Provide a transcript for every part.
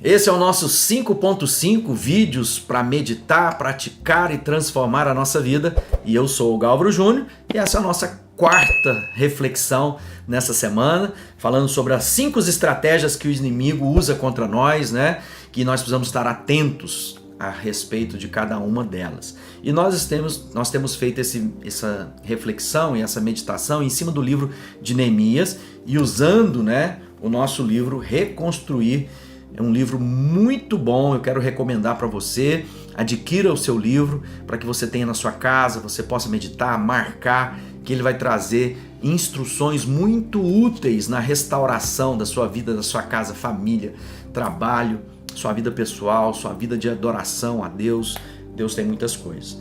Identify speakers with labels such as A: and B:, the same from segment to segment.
A: Esse é o nosso 5.5 vídeos para meditar, praticar e transformar a nossa vida. E eu sou o Galvaro Júnior e essa é a nossa quarta reflexão nessa semana, falando sobre as 5 estratégias que o inimigo usa contra nós, né? Que nós precisamos estar atentos a respeito de cada uma delas. E nós temos feito essa reflexão e essa meditação em cima do livro de Neemias e usando, né, o nosso livro Reconstruir. É um livro muito bom, eu quero recomendar para você. Adquira o seu livro para que você tenha na sua casa, você possa meditar, marcar, que ele vai trazer instruções muito úteis na restauração da sua vida, da sua casa, família, trabalho, sua vida pessoal, sua vida de adoração a Deus. Deus tem muitas coisas.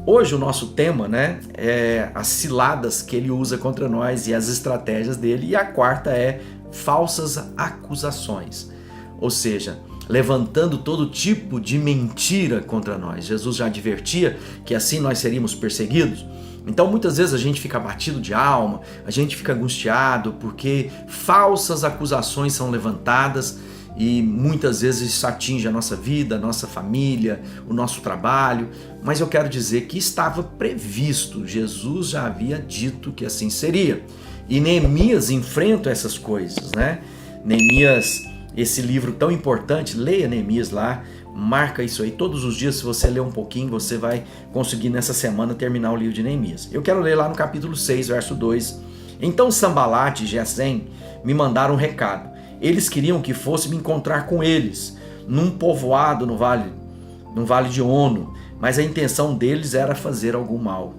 A: Hoje o nosso tema, né, é as ciladas que ele usa contra nós e as estratégias dele. E a quarta é falsas acusações. Ou seja, levantando todo tipo de mentira contra nós. Jesus já advertia que assim nós seríamos perseguidos. Então muitas vezes a gente fica abatido de alma, a gente fica angustiado porque falsas acusações são levantadas e muitas vezes isso atinge a nossa vida, a nossa família, o nosso trabalho. Mas eu quero dizer que estava previsto, Jesus já havia dito que assim seria. E Neemias enfrenta essas coisas, né? Neemias, esse livro tão importante, leia Neemias lá, marca isso aí todos os dias. Se você ler um pouquinho, você vai conseguir nessa semana terminar o livro de Neemias. Eu quero ler lá no capítulo 6, verso 2. Então Sambalate e Gesem me mandaram um recado. Eles queriam que fosse me encontrar com eles, num povoado no vale de Ono, mas a intenção deles era fazer algum mal.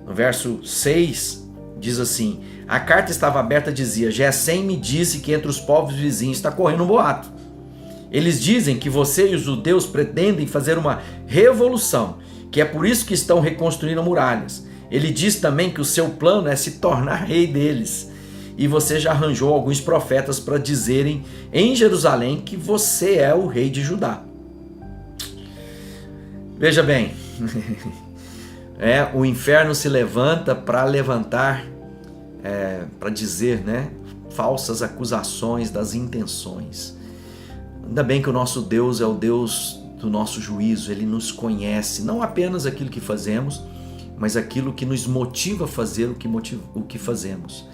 A: No verso 6 diz assim: a carta estava aberta, dizia: Gesem me disse que entre os povos vizinhos está correndo um boato. Eles dizem que você e os judeus pretendem fazer uma revolução, que é por isso que estão reconstruindo muralhas. Ele diz também que o seu plano é se tornar rei deles. E você já arranjou alguns profetas para dizerem em Jerusalém que você é o rei de Judá. Veja bem, o inferno se levanta para para dizer, né, falsas acusações das intenções. Ainda bem que o nosso Deus é o Deus do nosso juízo. Ele nos conhece, não apenas aquilo que fazemos, mas aquilo que nos motiva a fazer o que fazemos.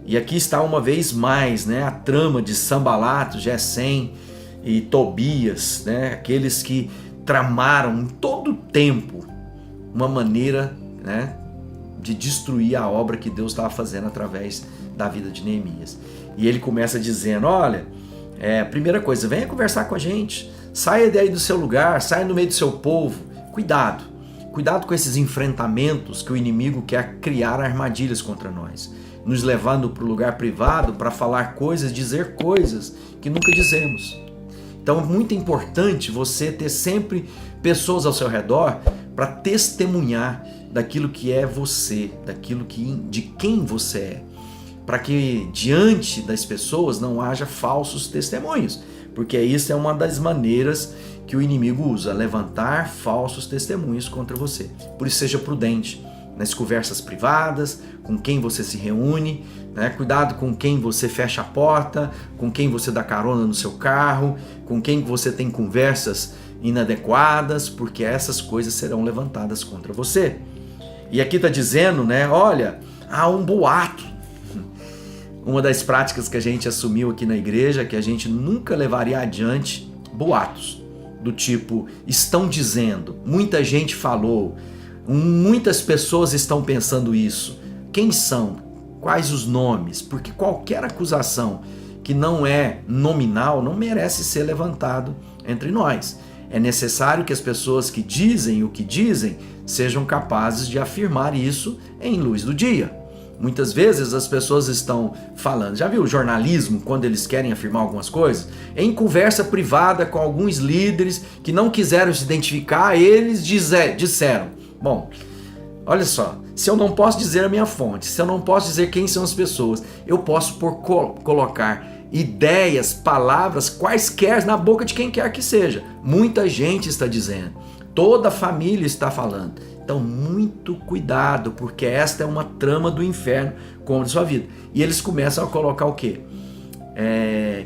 A: E aqui está uma vez mais, né, a trama de Sambalate, Gesem e Tobias, né, aqueles que tramaram em todo o tempo uma maneira, né, de destruir a obra que Deus estava fazendo através da vida de Neemias. E ele começa dizendo: olha, primeira coisa, venha conversar com a gente, saia daí do seu lugar, saia no meio do seu povo. Cuidado com esses enfrentamentos que o inimigo quer criar armadilhas contra nós, nos levando para o lugar privado para falar coisas, dizer coisas que nunca dizemos. Então é muito importante você ter sempre pessoas ao seu redor para testemunhar daquilo que é você, de quem você é, para que diante das pessoas não haja falsos testemunhos, porque isso é uma das maneiras que o inimigo usa, levantar falsos testemunhos contra você. Por isso seja prudente nas conversas privadas, com quem você se reúne, né? Cuidado com quem você fecha a porta, com quem você dá carona no seu carro, com quem você tem conversas inadequadas, porque essas coisas serão levantadas contra você. E aqui está dizendo, né? Olha, há um boato. Uma das práticas que a gente assumiu aqui na igreja é que a gente nunca levaria adiante boatos, do tipo, estão dizendo, muita gente falou, muitas pessoas estão pensando isso. Quem são? Quais os nomes? Porque qualquer acusação que não é nominal não merece ser levantado entre nós. É necessário que as pessoas que dizem o que dizem sejam capazes de afirmar isso em luz do dia. Muitas vezes as pessoas estão falando, já viu o jornalismo quando eles querem afirmar algumas coisas? Em conversa privada com alguns líderes que não quiseram se identificar, eles disseram: bom, olha só, se eu não posso dizer a minha fonte, se eu não posso dizer quem são as pessoas, eu posso colocar ideias, palavras, quaisquer na boca de quem quer que seja. Muita gente está dizendo, toda a família está falando. Então, muito cuidado, porque esta é uma trama do inferno contra a sua vida. E eles começam a colocar o quê?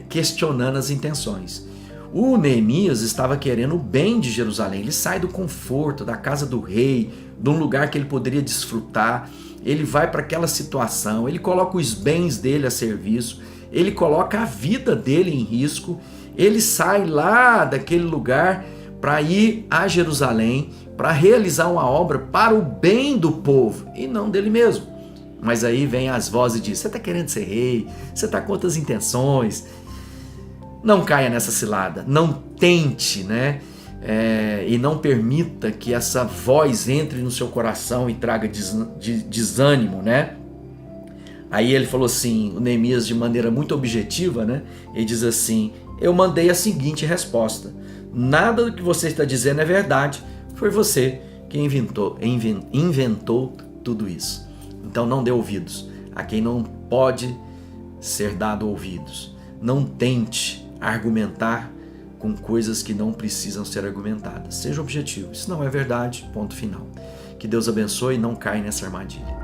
A: Questionando as intenções. O Neemias estava querendo o bem de Jerusalém. Ele sai do conforto, da casa do rei, de um lugar que ele poderia desfrutar. Ele vai para aquela situação, ele coloca os bens dele a serviço, ele coloca a vida dele em risco. Ele sai lá daquele lugar para ir a Jerusalém, para realizar uma obra para o bem do povo e não dele mesmo. Mas aí vem as vozes e diz: você está querendo ser rei? Você está com outras intenções? Não caia nessa cilada, não tente, né? E não permita que essa voz entre no seu coração e traga desânimo, né? Aí ele falou assim, o Neemias, de maneira muito objetiva, né? Ele diz assim: eu mandei a seguinte resposta: nada do que você está dizendo é verdade, foi você que inventou tudo isso. Então não dê ouvidos a quem não pode ser dado ouvidos. Não tente argumentar com coisas que não precisam ser argumentadas. Seja objetivo. Isso não é verdade, ponto final. Que Deus abençoe e não caia nessa armadilha.